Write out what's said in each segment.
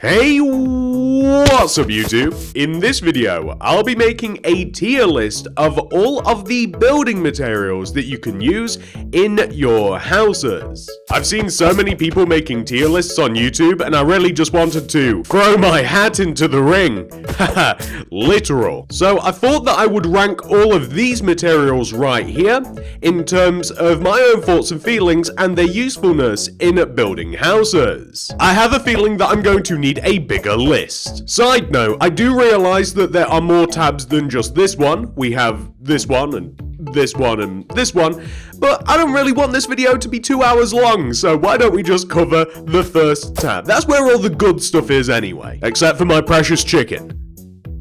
Hey, what's up YouTube? In this video, I'll be making a tier list of all of the building materials that you can use in your houses. I've seen so many people making tier lists on YouTube and I really just wanted to throw my hat into the ring. Haha, literal. So I thought that I would rank all of these materials right here in terms of my own thoughts and feelings and their usefulness in building houses. I have a feeling that I'm going to need a bigger list. Side note, I do realize that there are more tabs than just this one. We have this one and this one and this one, but I don't really want this video to be 2 hours long, so why don't we just cover the first tab? That's where all the good stuff is anyway, except for my precious chicken.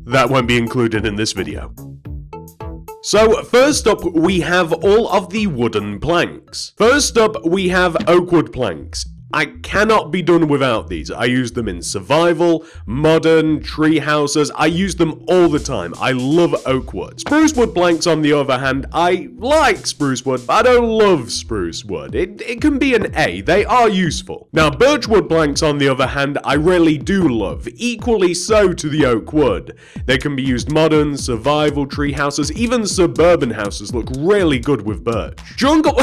That won't be included in this video. So first up, we have all of the wooden planks. First up, we have oak wood planks. I cannot be done without these. I use them in survival, modern, tree houses. I use them all the time. I love oak wood. Spruce wood planks, on the other hand, I like spruce wood, but I don't love spruce wood. It can be an A. They are useful. Now, birch wood planks, on the other hand, I really do love. Equally so to the oak wood. They can be used modern, survival, tree houses, even suburban houses look really good with birch. Jungle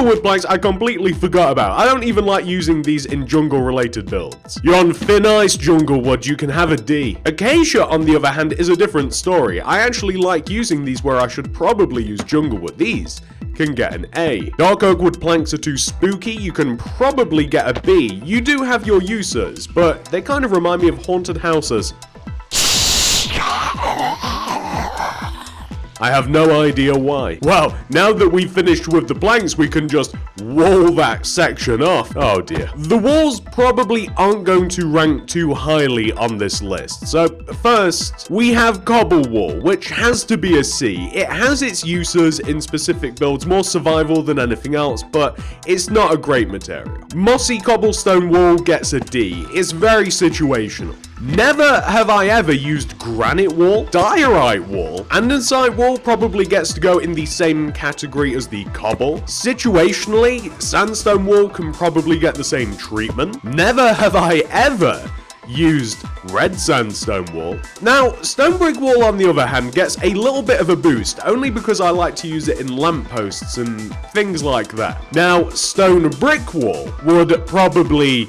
wood planks I completely forgot about. I don't even like using these in jungle related builds. You're on thin ice, jungle wood, you can have a D. Acacia, on the other hand, is a different story. I actually like using these where I should probably use jungle wood. These can get an A. Dark oak wood planks are too spooky, you can probably get a B. You do have your uses, but they kind of remind me of haunted houses. I have no idea why. Well, now that we've finished with the planks, we can just wall that section off. Oh dear. The walls probably aren't going to rank too highly on this list. So first, we have cobble wall, which has to be a C. It has its uses in specific builds, more survival than anything else, but it's not a great material. Mossy cobblestone wall gets a D. It's very situational. Never have I ever used granite wall. Diorite wall, andesite wall probably gets to go in the same category as the cobble. Situationally, sandstone wall can probably get the same treatment. Never have I ever used red sandstone wall. Now, stone brick wall, on the other hand, gets a little bit of a boost, only because I like to use it in lampposts and things like that. Now, stone brick wall would probably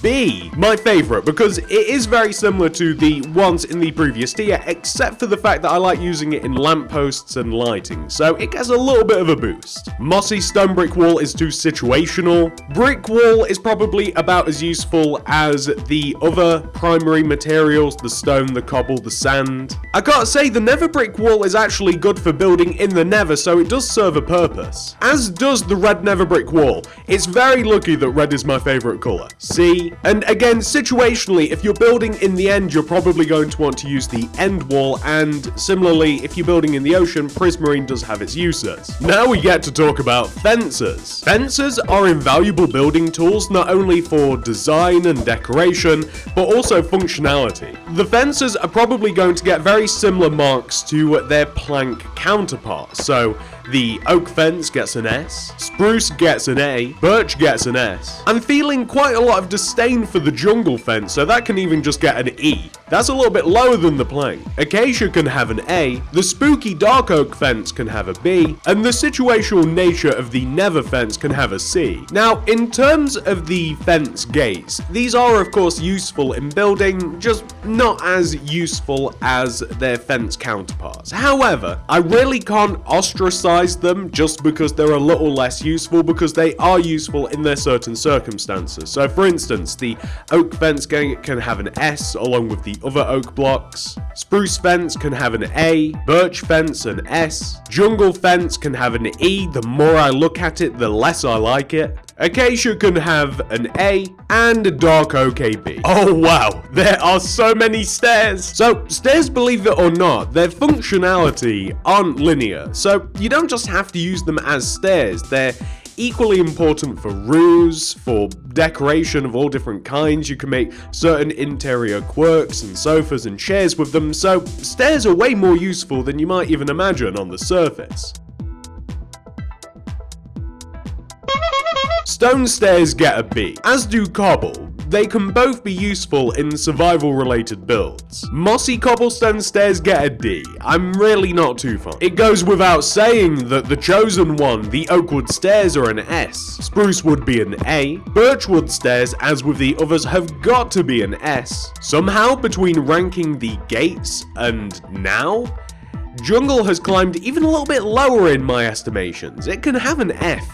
be my favorite because it is very similar to the ones in the previous tier, except for the fact that I like using it in lampposts and lighting, so it gets a little bit of a boost. Mossy stone brick wall is too situational. Brick wall is probably about as useful as the other primary materials, the stone, the cobble, the sand. I gotta say, the nether brick wall is actually good for building in the nether, so it does serve a purpose. As does the red nether brick wall. It's very lucky that red is my favorite color. See? And again, situationally, if you're building in the end, you're probably going to want to use the end wall, and similarly, if you're building in the ocean, prismarine does have its uses. Now we get to talk about fences. Fences are invaluable building tools, not only for design and decoration, but also functionality. The fences are probably going to get very similar marks to their plank counterparts, so the oak fence gets an S, spruce gets an A, birch gets an S. I'm feeling quite a lot of disdain for the jungle fence, so that can even just get an E. That's a little bit lower than the plank. Acacia can have an A, the spooky dark oak fence can have a B, and the situational nature of the nether fence can have a C. Now, in terms of the fence gates, these are of course useful in building, just not as useful as their fence counterparts. However, I really can't ostracize them just because they're a little less useful, because they are useful in their certain circumstances. So for instance, the oak fence gate can have an S along with the other oak blocks. Spruce fence can have an A, birch fence an S, jungle fence can have an E. The more I look at it, the less I like it. Acacia can have an A, and a dark oak a B. Oh wow, there are so many stairs. So stairs, believe it or not, their functionality aren't linear, so you don't just have to use them as stairs. They're equally important for roofs, for decoration of all different kinds. You can make certain interior quirks and sofas and chairs with them, so stairs are way more useful than you might even imagine on the surface. Stone stairs get a B, as do cobble. they can both be useful in survival related builds. Mossy cobblestone stairs get a D. I'm really not too fond. It goes without saying that the chosen one, the oakwood stairs, are an S. Spruce would be an A. Birchwood stairs, as with the others, have got to be an S. Somehow, between ranking the gates and now, jungle has climbed even a little bit lower in my estimations. It can have an F.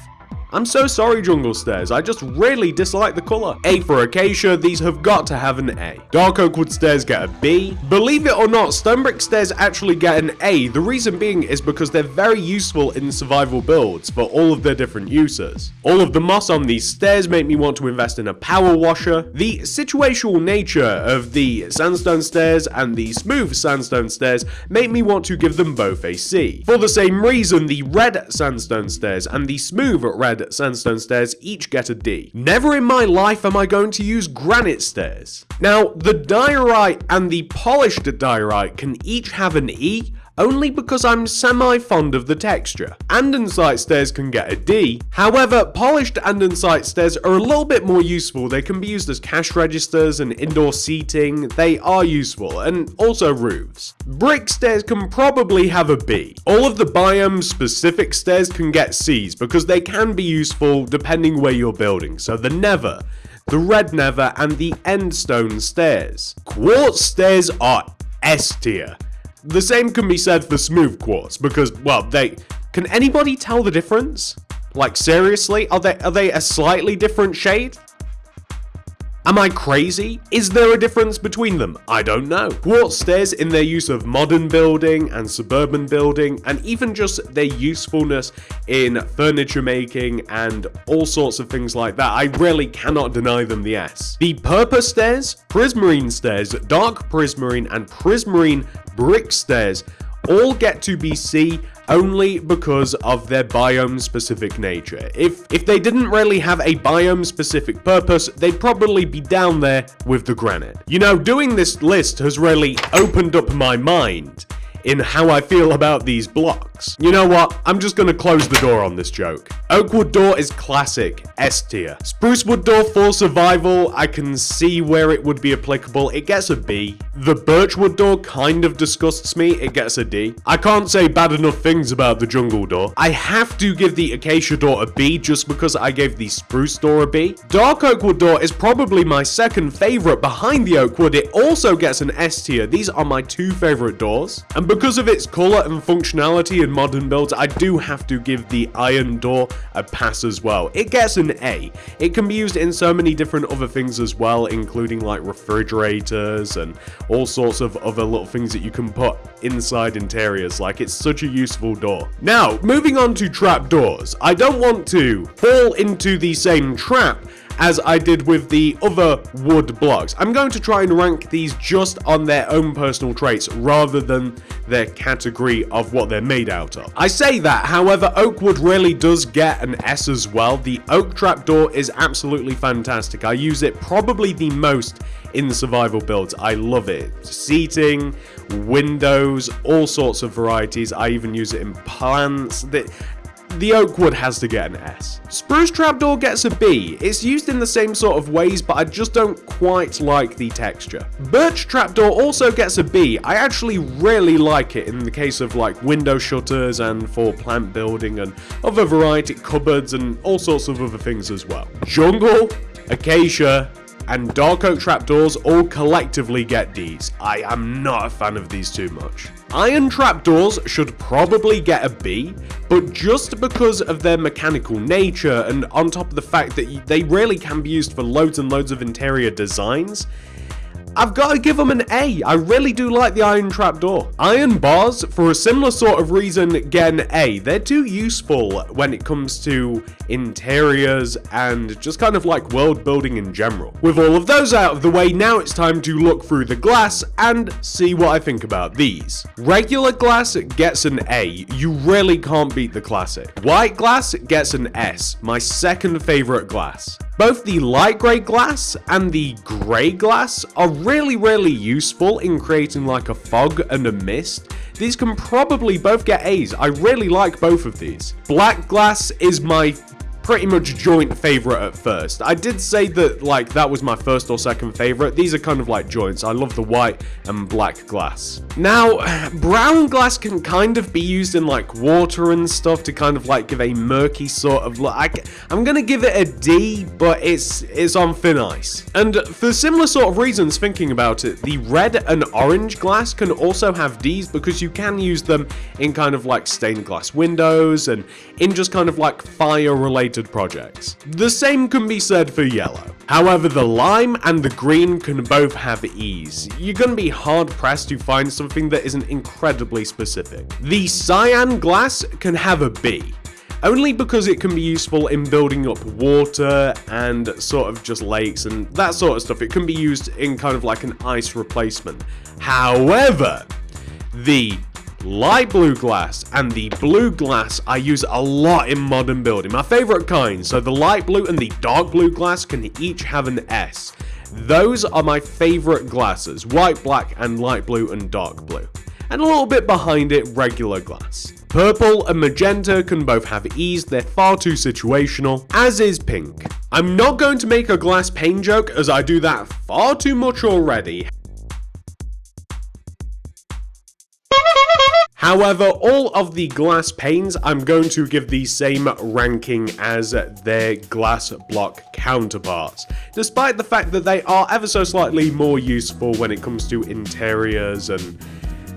I'm so sorry, jungle stairs, I just really dislike the colour. A for acacia, these have got to have an A. Dark oakwood stairs get a B. Believe it or not, stone brick stairs actually get an A. The reason being is because they're very useful in survival builds for all of their different uses. All of the moss on these stairs make me want to invest in a power washer. The situational nature of the sandstone stairs and the smooth sandstone stairs make me want to give them both a C. For the same reason, the red sandstone stairs and the smooth red sandstone stairs each get a D. Never in my life am I going to use granite stairs. Now, the diorite and the polished diorite can each have an E, only because I'm semi-fond of the texture. Andesite stairs can get a D. However, polished andesite stairs are a little bit more useful. They can be used as cash registers and indoor seating. They are useful, and also roofs. Brick stairs can probably have a B. All of the biome-specific stairs can get Cs because they can be useful depending where you're building. So the nether, the red nether, and the endstone stairs. Quartz stairs are S tier. The same can be said for smooth quartz because, well, can anybody tell the difference? Like, seriously? Are they a slightly different shade? Am I crazy? Is there a difference between them? I don't know. Quartz stairs, in their use of modern building and suburban building, and even just their usefulness in furniture making and all sorts of things like that, I really cannot deny them the S. The purple stairs, prismarine stairs, dark prismarine, and prismarine brick stairs all get to be C only because of their biome-specific nature. If they didn't really have a biome-specific purpose, they'd probably be down there with the granite. You know, doing this list has really opened up my mind in how I feel about these blocks. You know what? I'm just gonna close the door on this joke. Oakwood door is classic, S tier. Sprucewood door for survival, I can see where it would be applicable. It gets a B. The birchwood door kind of disgusts me. It gets a D. I can't say bad enough things about the jungle door. I have to give the acacia door a B just because I gave the spruce door a B. Dark oakwood door is probably my second favorite behind the oakwood. It also gets an S tier. These are my two favorite doors. And because of its color and functionality in modern builds, I do have to give the iron door a pass as well. It gets an A. It can be used in so many different other things as well, including like refrigerators and all sorts of other little things that you can put inside interiors. Like, it's such a useful door. Now, moving on to trapdoors. I don't want to fall into the same trap as I did with the other wood blocks. I'm going to try and rank these just on their own personal traits rather than their category of what they're made out of. I say that, however, oak wood really does get an S as well. The oak trapdoor is absolutely fantastic. I use it probably the most in survival builds. I love it. Seating, windows, all sorts of varieties. I even use it in plants. The oak wood has to get an S. Spruce trapdoor gets a B. It's used in the same sort of ways, but I just don't quite like the texture. Birch trapdoor also gets a B. I actually really like it in the case of like window shutters and for plant building and other variety cupboards and all sorts of other things as well. Jungle, acacia, and dark oak trapdoors all collectively get Ds. I am not a fan of these too much. Iron trapdoors should probably get a B, but just because of their mechanical nature and on top of the fact that they really can be used for loads and loads of interior designs, I've got to give them an A. I really do like the iron trapdoor. Iron bars, for a similar sort of reason, get an A. They're too useful when it comes to interiors and just kind of like world building in general. With all of those out of the way, now it's time to look through the glass and see what I think about these. Regular glass gets an A. You really can't beat the classic. White glass gets an S, my second favorite glass. Both the light grey glass and the grey glass are really useful in creating like a fog and a mist. These can probably both get A's. I really like both of these. Black glass is my pretty much joint favorite at first. I did say that, like, that was my first or second favorite. These are kind of like joints. I love the white and black glass. Now, brown glass can kind of be used in, like, water and stuff to kind of, like, give a murky sort of look. I'm gonna give it a D, but it's on thin ice. And for similar sort of reasons, thinking about it, the red and orange glass can also have Ds because you can use them in kind of like stained glass windows and in just kind of like fire-related projects. The same can be said for yellow. However, the lime and the green can both have E's. You're gonna be hard-pressed to find something that isn't incredibly specific. The cyan glass can have a B, only because it can be useful in building up water and sort of just lakes and that sort of stuff. It can be used in kind of like an ice replacement. However, the light blue glass and the blue glass I use a lot in modern building. My favorite kind, so the light blue and the dark blue glass can each have an S. Those are my favorite glasses, white, black, and light blue and dark blue. And a little bit behind it, regular glass. Purple and magenta can both have E's, they're far too situational, as is pink. I'm not going to make a glass pane joke as I do that far too much already. However, all of the glass panes, I'm going to give the same ranking as their glass block counterparts, despite the fact that they are ever so slightly more useful when it comes to interiors and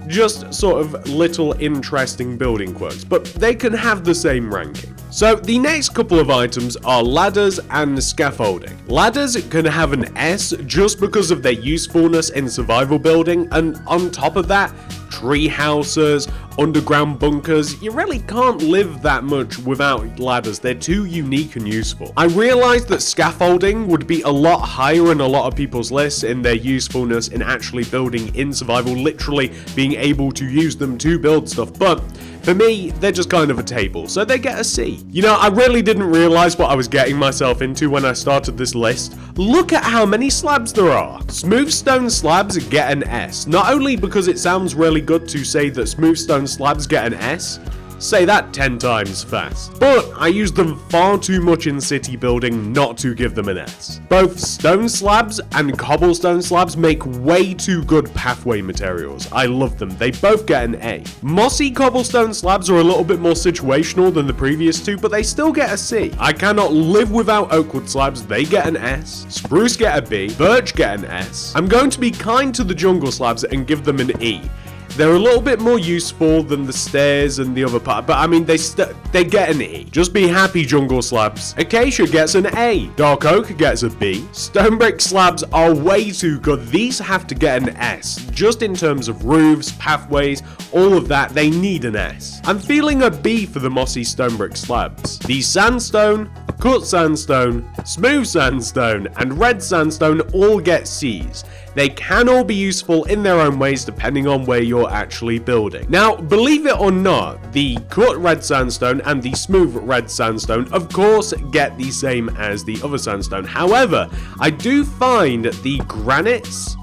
just sort of little interesting building quirks, but they can have the same ranking. So the next couple of items are ladders and scaffolding. Ladders can have an S just because of their usefulness in survival building, and on top of that, tree houses, underground bunkers, you really can't live that much without ladders. They're too unique and useful. I realized that scaffolding would be a lot higher in a lot of people's lists in their usefulness in actually building in survival, literally being able to use them to build stuff, but for me, they're just kind of a table, so they get a C. You know, I really didn't realize what I was getting myself into when I started this list. Look at how many slabs there are. Smooth stone slabs get an S, not only because it sounds really good to say that smooth stone slabs get an S, say that 10 times fast, but I use them far too much in city building not to give them an S. Both stone slabs and cobblestone slabs make way too good pathway materials. I love them. They both get an A. Mossy cobblestone slabs are a little bit more situational than the previous two, but they still get a C. I cannot live without oakwood slabs. They get an S. Spruce get a B. Birch get an S. I'm going to be kind to the jungle slabs and give them an E. They're a little bit more useful than the stairs and the other part, but I mean, they get an E. Just be happy, jungle slabs. Acacia gets an A. Dark oak gets a B. Stone brick slabs are way too good. These have to get an S. Just in terms of roofs, pathways, all of that, they need an S. I'm feeling a B for the mossy stone brick slabs. The sandstone, cut sandstone, smooth sandstone, and red sandstone all get C's. They can all be useful in their own ways depending on where you're actually building. Now, believe it or not, the cut red sandstone and the smooth red sandstone of course get the same as the other sandstone. However, I do find the granites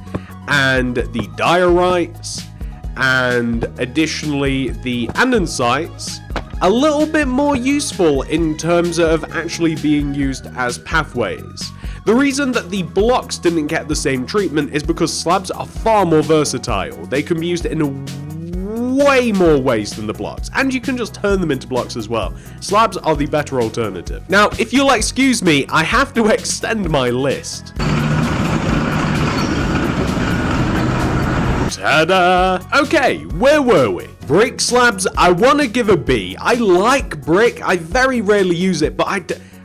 and the diorites and additionally the andesites a little bit more useful in terms of actually being used as pathways. The reason that the blocks didn't get the same treatment is because slabs are far more versatile. They can be used in way more ways than the blocks, and you can just turn them into blocks as well. Slabs are the better alternative. Now, if you'll excuse me, I have to extend my list. Ta-da! Okay, where were we? Brick slabs, I want to give a B. I like brick, I very rarely use it, but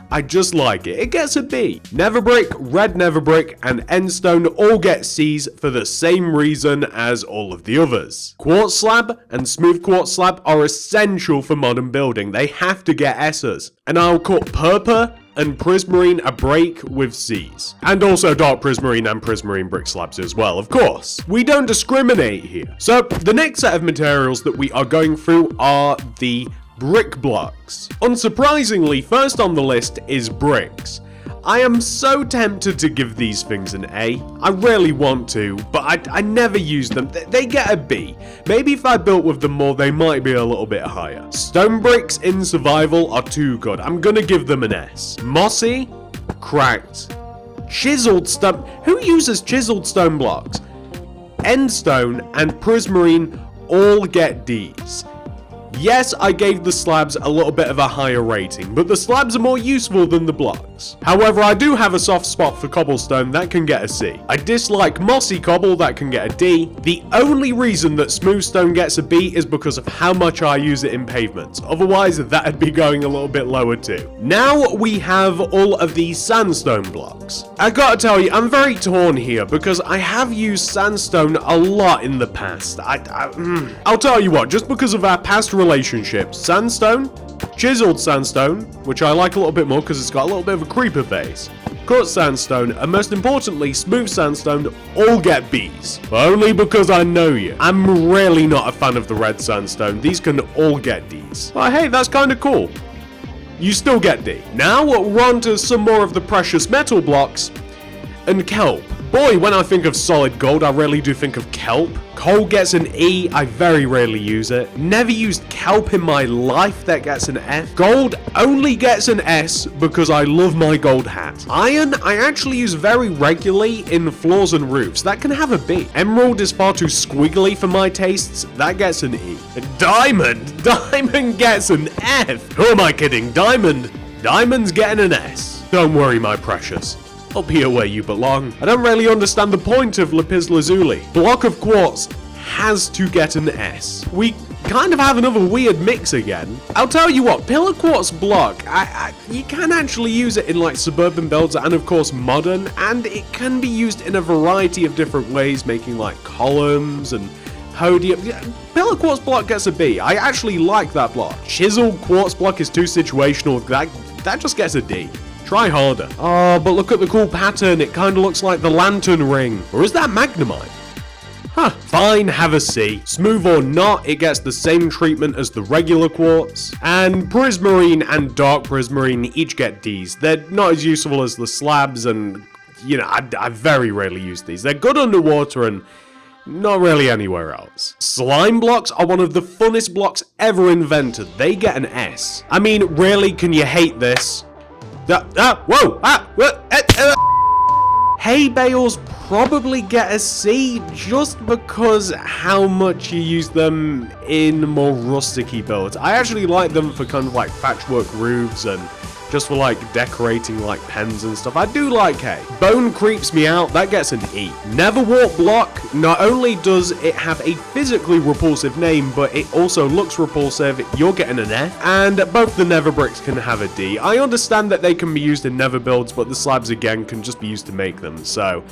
I just like it. It gets a B. Neverbrick, red neverbrick, and endstone all get C's for the same reason as all of the others. Quartz slab and smooth quartz slab are essential for modern building. They have to get S's. And I'll cut purple and prismarine a break with C's. And also dark prismarine and prismarine brick slabs as well, of course. We don't discriminate here. So the next set of materials that we are going through are the brick blocks. Unsurprisingly, first on the list is bricks. I am so tempted to give these things an A. I really want to, but I never use them. They get a B. Maybe if I built with them more, they might be a little bit higher. Stone bricks in survival are too good. I'm gonna give them an S. Mossy, cracked. Chiseled stone. Who uses chiseled stone blocks? Endstone and prismarine all get Ds. Yes, I gave the slabs a little bit of a higher rating, but the slabs are more useful than the blocks. However, I do have a soft spot for cobblestone that can get a C. I dislike mossy cobble that can get a D. The only reason that smooth stone gets a B is because of how much I use it in pavements. Otherwise, that'd be going a little bit lower too. Now we have all of these sandstone blocks. I gotta tell you, I'm very torn here because I have used sandstone a lot in the past. I'll tell you what, just because of our past relationships, sandstone, chiseled sandstone, which I like a little bit more because it's got a little bit of a creeper face, cut sandstone, and most importantly, smooth sandstone, all get Bs. Only because I know you. I'm really not a fan of the red sandstone. These can all get Ds. But hey, that's kind of cool. You still get D. Now we're on to some more of the precious metal blocks and kelp. Boy, when I think of solid gold, I really do think of kelp. Coal gets an E, I very rarely use it. Never used kelp in my life, that gets an F. Gold only gets an S because I love my gold hat. Iron, I actually use very regularly in floors and roofs, that can have a B. Emerald is far too squiggly for my tastes, that gets an E. Diamond gets an F. Who am I kidding? Diamond's getting an S. Don't worry, my precious. Up here where you belong. I don't really understand the point of lapis lazuli. Block of quartz has to get an S. We kind of have another weird mix again. I'll tell you what, pillar quartz block, you can actually use it in like suburban builds and of course modern, and it can be used in a variety of different ways, making like columns and podium. Pillar quartz block gets a B. I actually like that block. Chiseled quartz block is too situational. That just gets a D. Try harder. Oh, but look at the cool pattern. It kind of looks like the lantern ring. Or is that magnemite? Huh. Fine, have a C. Smooth or not, it gets the same treatment as the regular quartz. And prismarine and dark prismarine each get Ds. They're not as useful as the slabs, and, you know, I very rarely use these. They're good underwater and not really anywhere else. Slime blocks are one of the funnest blocks ever invented. They get an S. I mean, really, can you hate this? Hay bales probably get a C just because how much you use them in more rusticy builds. I actually like them for kind of like patchwork roofs and just for like decorating like pens and stuff. I do like hay. Bone creeps me out, that gets an E. Neverwart block, not only does it have a physically repulsive name, but it also looks repulsive, you're getting an F. And both the nether bricks can have a D. I understand that they can be used in nether builds, but the slabs again can just be used to make them, so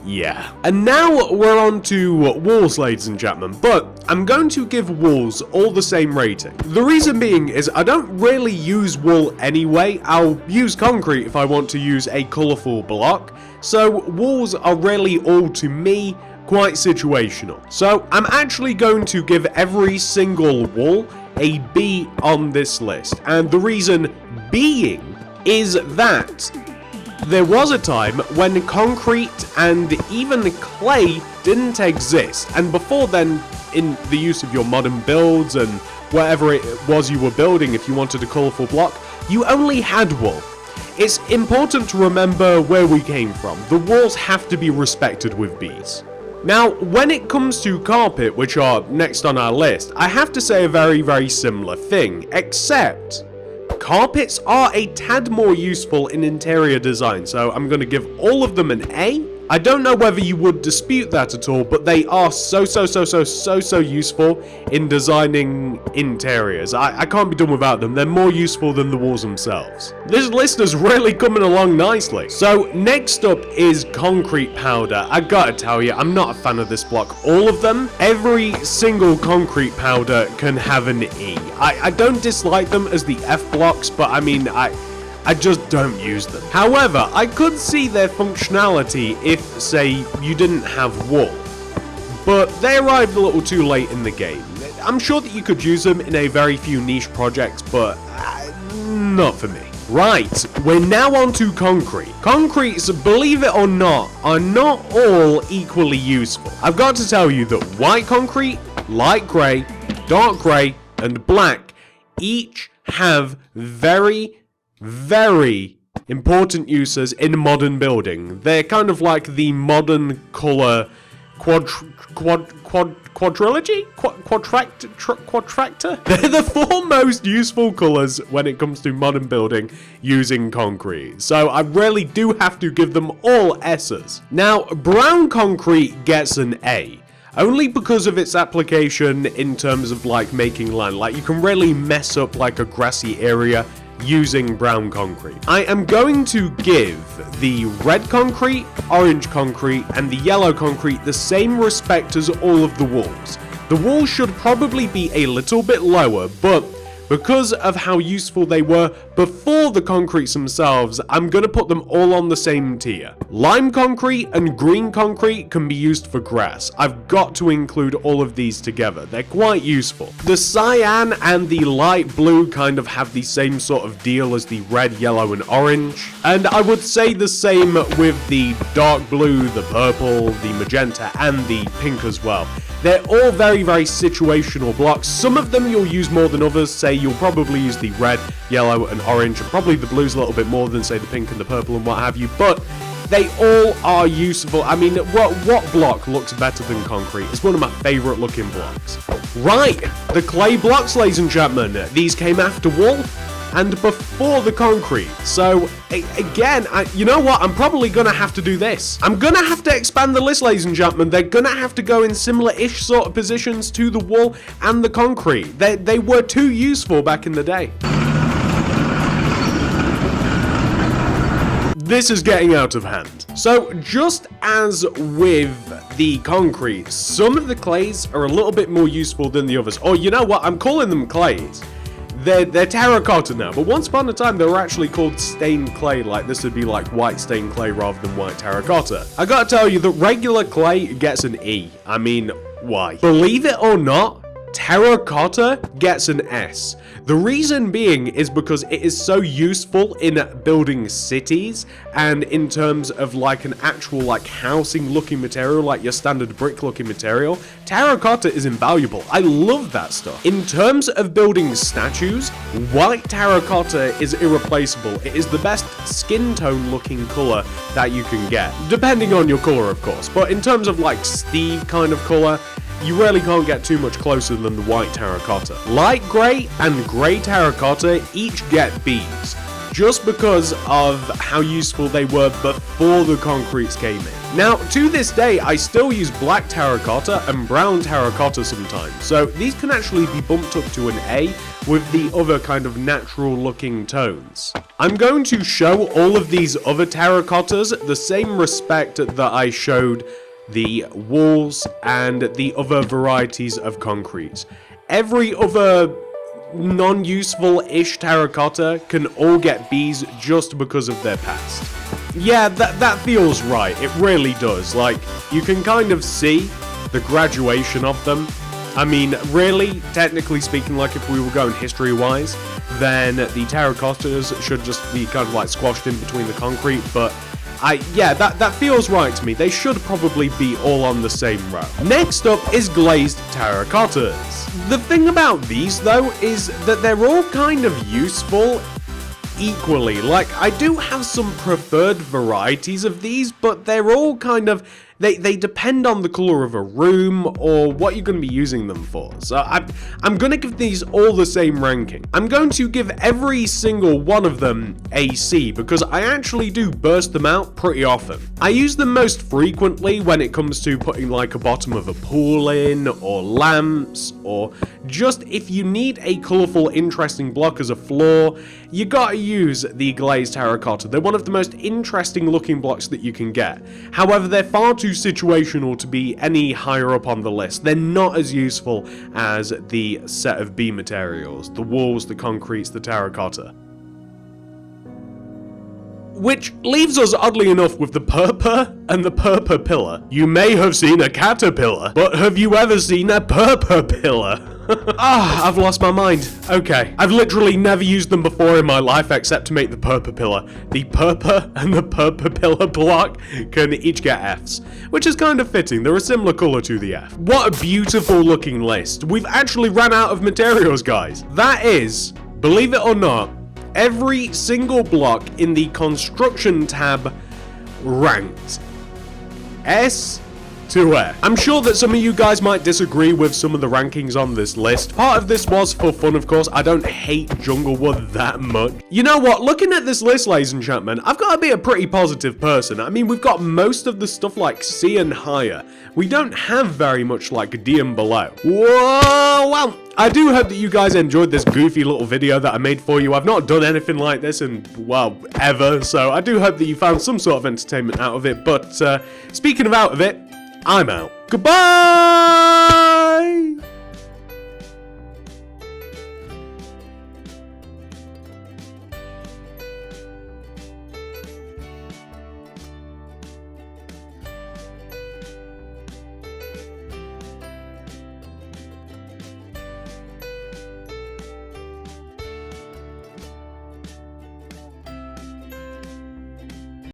yeah. And now we're on to walls, ladies and gentlemen, but I'm going to give walls all the same rating. The reason being is I don't really use wool anyway. I'll use concrete if I want to use a colourful block, so walls are really all, to me, quite situational. So I'm actually going to give every single wall a B on this list, and the reason being is that there was a time when concrete and even clay didn't exist, and before then, in the use of your modern builds and whatever it was you were building, if you wanted a colourful block, you only had wool. It's important to remember where we came from. The walls have to be respected with Bs. Now, when it comes to carpet, which are next on our list, I have to say a very, very similar thing, except carpets are a tad more useful in interior design, so I'm going to give all of them an A. I don't know whether you would dispute that at all, but they are so useful in designing interiors. I can't be done without them. They're more useful than the walls themselves. This list is really coming along nicely. So next up is concrete powder. I gotta tell you, I'm not a fan of this block. All of them, every single concrete powder can have an E. I don't dislike them as the F blocks, but I mean, I just don't use them. However, I could see their functionality if, say, you didn't have wool. But they arrived a little too late in the game. I'm sure that you could use them in a very few niche projects, but not for me. Right, we're now on to concrete. Concretes, believe it or not, are not all equally useful. I've got to tell you that white concrete, light grey, dark grey, and black each have very, very important uses in modern building. They're kind of like the modern colour quadrilogy? Quadtractor? They're the 4 most useful colours when it comes to modern building using concrete. So I really do have to give them all S's. Now, brown concrete gets an A. Only because of its application in terms of like making land. Like you can really mess up like a grassy area using brown concrete. I am going to give the red concrete, orange concrete, and the yellow concrete the same respect as all of the walls. The walls should probably be a little bit lower, but because of how useful they were before the concretes themselves, I'm gonna put them all on the same tier. Lime concrete and green concrete can be used for grass. I've got to include all of these together. They're quite useful. The cyan and the light blue kind of have the same sort of deal as the red, yellow, and orange. And I would say the same with the dark blue, the purple, the magenta, and the pink as well. They're all very, very situational blocks. Some of them you'll use more than others. Say you'll probably use the red, yellow, and orange, and probably the blues a little bit more than, say, the pink and the purple and what have you. But they all are useful. I mean, what block looks better than concrete? It's one of my favorite looking blocks. Right, the clay blocks, ladies and gentlemen. These came after wool and before the concrete. So again, you know what? I'm probably gonna have to do this. I'm gonna have to expand the list, ladies and gentlemen. They're gonna have to go in similar-ish sort of positions to the wool and the concrete. They were too useful back in the day. This is getting out of hand. So just as with the concrete, some of the clays are a little bit more useful than the others. Or you know what? I'm calling them clays. They're terracotta now, but once upon a time they were actually called stained clay. Like this would be like white stained clay rather than white terracotta. I gotta tell you that regular clay gets an E. I mean, why? Believe it or not, terracotta gets an S. The reason being is because it is so useful in building cities and in terms of like an actual like housing looking material, like your standard brick looking material. Terracotta is invaluable. I love that stuff. In terms of building statues, white terracotta is irreplaceable. It is the best skin tone looking color that you can get, depending on your color of course. But in terms of like Steve kind of color, you really can't get too much closer than the white terracotta. Light grey and grey terracotta each get Bs, just because of how useful they were before the concretes came in. Now, to this day, I still use black terracotta and brown terracotta sometimes, so these can actually be bumped up to an A with the other kind of natural looking tones. I'm going to show all of these other terracottas the same respect that I showed the walls and the other varieties of concrete. Every other non-useful-ish terracotta can all get Bs just because of their past. Yeah, that feels right. It really does. Like, you can kind of see the graduation of them. I mean, really, technically speaking, like if we were going history-wise, then the terracottas should just be kind of like squashed in between the concrete, but yeah, that feels right to me. They should probably be all on the same row. Next up is glazed terracottas. The thing about these, though, is that they're all kind of useful equally. Like, I do have some preferred varieties of these, but they're all kind of... They depend on the color of a room or what you're going to be using them for. So I'm going to give these all the same ranking. I'm going to give every single one of them a C because I actually do burst them out pretty often. I use them most frequently when it comes to putting like a bottom of a pool in, or lamps, or just if you need a colorful, interesting block as a floor, you gotta use the glazed terracotta. They're one of the most interesting looking blocks that you can get. However, they're far too situational to be any higher up on the list. They're not as useful as the set of B materials, the walls, the concretes, the terracotta. Which leaves us oddly enough with the purpur and the purpur pillar. You may have seen a caterpillar, but have you ever seen a purpur pillar? I've lost my mind. Okay. I've literally never used them before in my life except to make the purple pillar. The purple and the purple pillar block can each get Fs, which is kind of fitting. They're a similar color to the F. What a beautiful looking list. We've actually ran out of materials, guys. That is, believe it or not, every single block in the construction tab ranked. S to F. I'm sure that some of you guys might disagree with some of the rankings on this list. Part of this was for fun, of course. I don't hate Junglewood that much. You know what? Looking at this list, ladies and gentlemen, I've got to be a pretty positive person. I mean, we've got most of the stuff like C and higher. We don't have very much like D and below. Whoa, well, I do hope that you guys enjoyed this goofy little video that I made for you. I've not done anything like this in, well, ever. So I do hope that you found some sort of entertainment out of it. But speaking of out of it, I'm out. Goodbye!